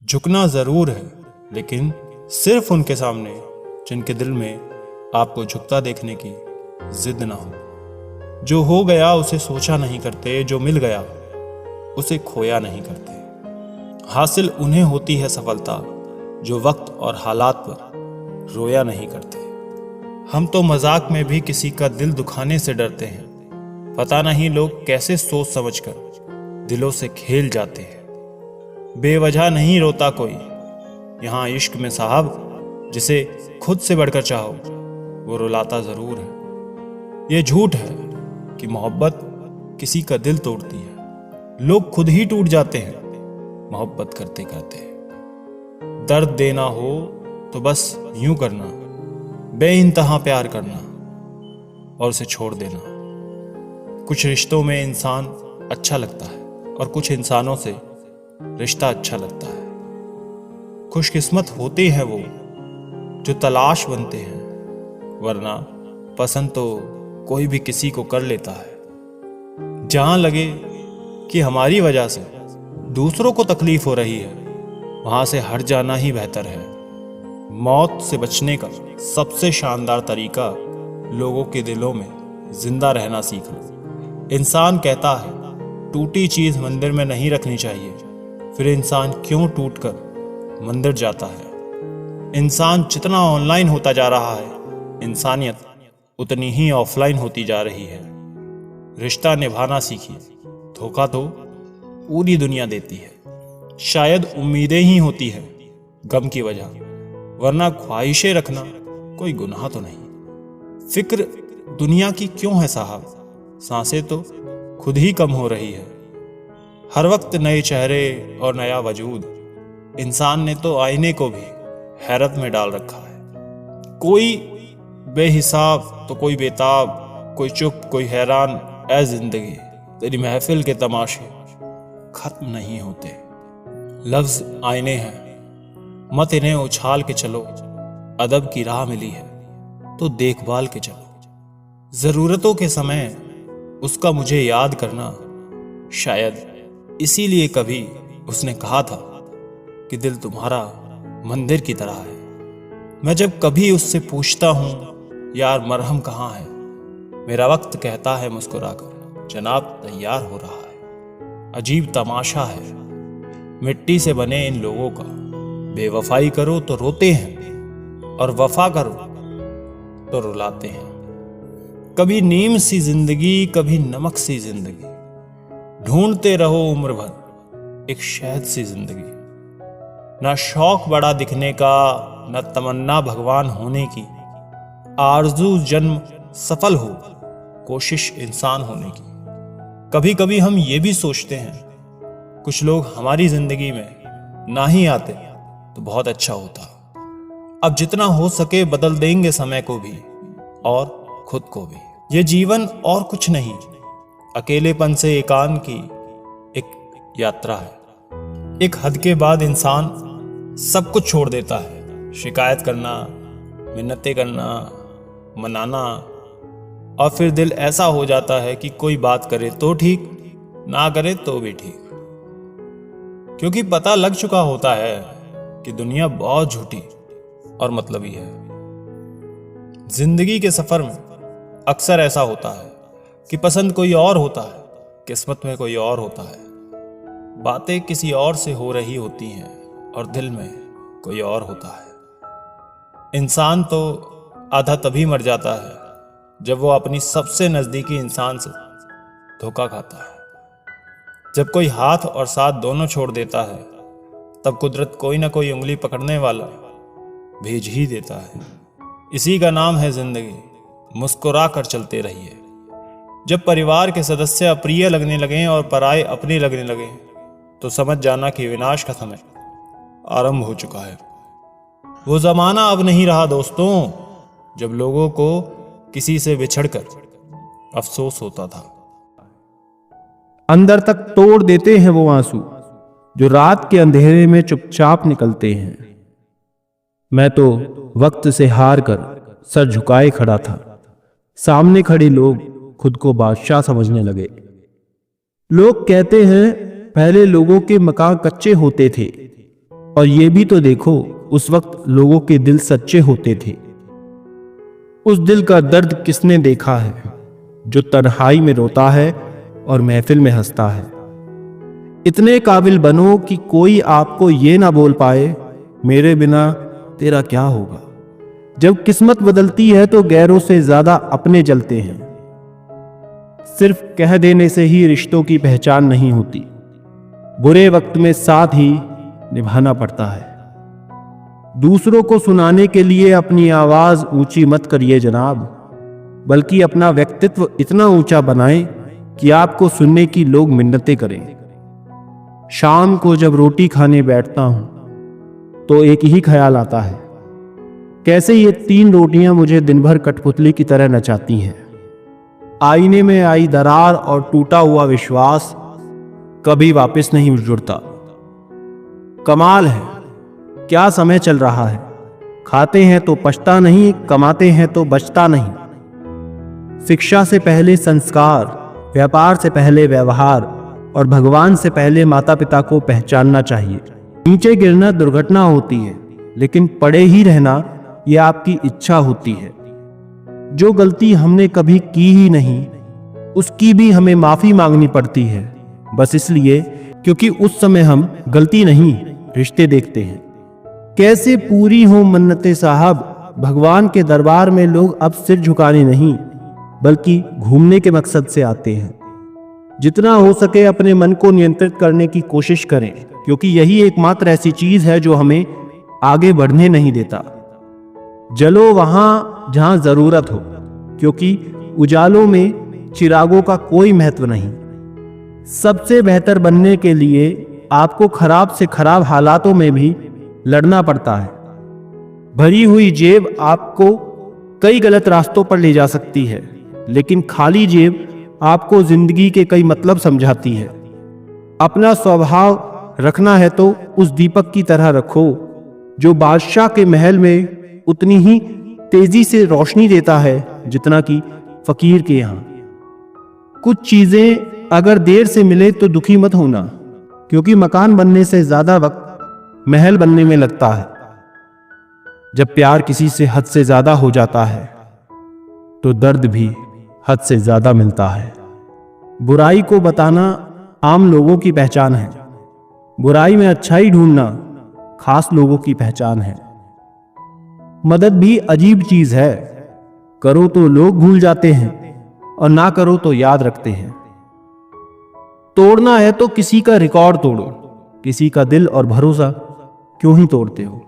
झुकना जरूर है, लेकिन सिर्फ उनके सामने जिनके दिल में आपको झुकता देखने की जिद ना हो। जो हो गया उसे सोचा नहीं करते, जो मिल गया उसे खोया नहीं करते। हासिल उन्हें होती है सफलता जो वक्त और हालात पर रोया नहीं करते। हम तो मजाक में भी किसी का दिल दुखाने से डरते हैं। पता नहीं लोग कैसे सोच समझकर दिलों से खेल जाते हैं। बेवजह नहीं रोता कोई यहाँ इश्क में साहब, जिसे खुद से बढ़कर चाहो वो रुलाता जरूर है। ये झूठ है कि मोहब्बत किसी का दिल तोड़ती है। लोग खुद ही टूट जाते हैं मोहब्बत करते करते। दर्द देना हो तो बस यूं करना, बेइंतहा प्यार करना और उसे छोड़ देना। कुछ रिश्तों में इंसान अच्छा लगता है और कुछ इंसानों से रिश्ता अच्छा लगता है। खुशकिस्मत होते हैं वो जो तलाश बनते हैं, वरना पसंद तो कोई भी किसी को कर लेता है। जहां लगे कि हमारी वजह से दूसरों को तकलीफ हो रही है, वहां से हट जाना ही बेहतर है। मौत से बचने का सबसे शानदार तरीका लोगों के दिलों में जिंदा रहना सीखना। इंसान कहता है टूटी चीज मंदिर में नहीं रखनी चाहिए, फिर इंसान क्यों टूटकर मंदिर जाता है। इंसान जितना ऑनलाइन होता जा रहा है, इंसानियत उतनी ही ऑफलाइन होती जा रही है। रिश्ता निभाना सीखिए, धोखा तो पूरी दुनिया देती है। शायद उम्मीदें ही होती है गम की वजह, वरना ख्वाहिशें रखना कोई गुनाह तो नहीं। फिक्र दुनिया की क्यों है साहब, सांसें तो खुद ही कम हो रही है। हर वक्त नए चेहरे और नया वजूद, इंसान ने तो आईने को भी हैरत में डाल रखा है। कोई बेहिसाब तो कोई बेताब, कोई चुप कोई हैरान। ऐ जिंदगी तेरी महफिल के तमाशे खत्म नहीं होते। लफ्ज आईने हैं, मत इन्हें उछाल के चलो। अदब की राह मिली है तो देखभाल के चलो। जरूरतों के समय उसका मुझे याद करना, शायद इसीलिए कभी उसने कहा था कि दिल तुम्हारा मंदिर की तरह है। मैं जब कभी उससे पूछता हूं यार मरहम कहाँ है, मेरा वक्त कहता है मुस्कुराकर जनाब तैयार हो रहा है। अजीब तमाशा है मिट्टी से बने इन लोगों का। बेवफाई करो तो रोते हैं और वफा करो तो रुलाते हैं। कभी नीम सी जिंदगी, कभी नमक सी जिंदगी। ढूंढते रहो उम्र भर एक शहद सी जिंदगी। ना शौक बड़ा दिखने का, न तमन्ना भगवान होने की। आरजू जन्म सफल हो, कोशिश इंसान होने की। कभी कभी हम ये भी सोचते हैं कुछ लोग हमारी जिंदगी में ना ही आते तो बहुत अच्छा होता। अब जितना हो सके बदल देंगे समय को भी और खुद को भी। ये जीवन और कुछ नहीं, अकेलेपन से एकांत की एक यात्रा है। एक हद के बाद इंसान सब कुछ छोड़ देता है। शिकायत करना, मिन्नतें करना, मनाना, और फिर दिल ऐसा हो जाता है कि कोई बात करे तो ठीक, ना करे तो भी ठीक। क्योंकि पता लग चुका होता है कि दुनिया बहुत झूठी और मतलबी है। जिंदगी के सफर में अक्सर ऐसा होता है कि पसंद कोई और होता है, किस्मत में कोई और होता है, बातें किसी और से हो रही होती हैं और दिल में कोई और होता है। इंसान तो आधा तभी मर जाता है जब वो अपनी सबसे नजदीकी इंसान से धोखा खाता है। जब कोई हाथ और साथ दोनों छोड़ देता है, तब कुदरत कोई ना कोई उंगली पकड़ने वाला भेज ही देता है। इसी का नाम है जिंदगी। मुस्कुरा कर चलते रहिए। जब परिवार के सदस्य अप्रिय लगने लगें और पराये अपने लगने लगें, तो समझ जाना कि विनाश का समय आरंभ हो चुका है। वो जमाना अब नहीं रहा दोस्तों, जब लोगों को किसी से बिछड़कर अफसोस होता था। अंदर तक तोड़ देते हैं वो आंसू जो रात के अंधेरे में चुपचाप निकलते हैं। मैं तो वक्त से हार कर सर झुकाए खड़ा था। सामने खड़े लोग खुद को बादशाह समझने लगे। लोग कहते हैं पहले लोगों के मकान कच्चे होते थे, और ये भी तो देखो, उस वक्त लोगों के दिल सच्चे होते थे। उस दिल का दर्द किसने देखा है, जो तन्हाई में रोता है और महफिल में हंसता है। इतने काबिल बनो कि कोई आपको ये ना बोल पाए, मेरे बिना तेरा क्या होगा। जब किस्मत बदलती है तो गैरों से ज्यादा अपने जलते हैं। सिर्फ कह देने से ही रिश्तों की पहचान नहीं होती, बुरे वक्त में साथ ही निभाना पड़ता है। दूसरों को सुनाने के लिए अपनी आवाज ऊंची मत करिए जनाब, बल्कि अपना व्यक्तित्व इतना ऊंचा बनाएं कि आपको सुनने की लोग मिन्नतें करें। शाम को जब रोटी खाने बैठता हूं तो एक ही ख्याल आता है, कैसे ये 3 रोटियां मुझे दिन भर कठपुतली की तरह नचाती हैं। आईने में आई दरार और टूटा हुआ विश्वास कभी वापस नहीं जुड़ता। कमाल है, क्या समय चल रहा है। खाते हैं तो पछता नहीं, कमाते हैं तो बचता नहीं। शिक्षा से पहले संस्कार, व्यापार से पहले व्यवहार और भगवान से पहले माता पिता को पहचानना चाहिए। नीचे गिरना दुर्घटना होती है, लेकिन पड़े ही रहना यह आपकी इच्छा होती है। जो गलती हमने कभी की ही नहीं, उसकी भी हमें माफी मांगनी पड़ती है, बस इसलिए क्योंकि उस समय हम गलती नहीं रिश्ते देखते हैं। कैसे पूरी हो मन्नतें साहब, भगवान के दरबार में लोग अब सिर झुकाने नहीं बल्कि घूमने के मकसद से आते हैं। जितना हो सके अपने मन को नियंत्रित करने की कोशिश करें, क्योंकि यही एकमात्र ऐसी चीज है जो हमें आगे बढ़ने नहीं देता। जलो वहां जहां जरूरत हो, क्योंकि उजालों में चिरागों का कोई महत्व नहीं। सबसे बेहतर बनने के लिए आपको खराब से खराब हालातों में भी लड़ना पड़ता है। भरी हुई जेब आपको कई गलत रास्तों पर ले जा सकती है, लेकिन खाली जेब आपको जिंदगी के कई मतलब समझाती है। अपना स्वभाव रखना है तो उस दीपक की तरह रखो जो बादशाह के महल में उतनी ही तेजी से रोशनी देता है जितना कि फकीर के यहां। कुछ चीजें अगर देर से मिले तो दुखी मत होना, क्योंकि मकान बनने से ज्यादा वक्त महल बनने में लगता है। जब प्यार किसी से हद से ज्यादा हो जाता है तो दर्द भी हद से ज्यादा मिलता है। बुराई को बताना आम लोगों की पहचान है, बुराई में अच्छाई ढूंढना खास लोगों की पहचान है। मदद भी अजीब चीज है, करो तो लोग भूल जाते हैं और ना करो तो याद रखते हैं। तोड़ना है तो किसी का रिकॉर्ड तोड़ो, किसी का दिल और भरोसा क्यों ही तोड़ते हो।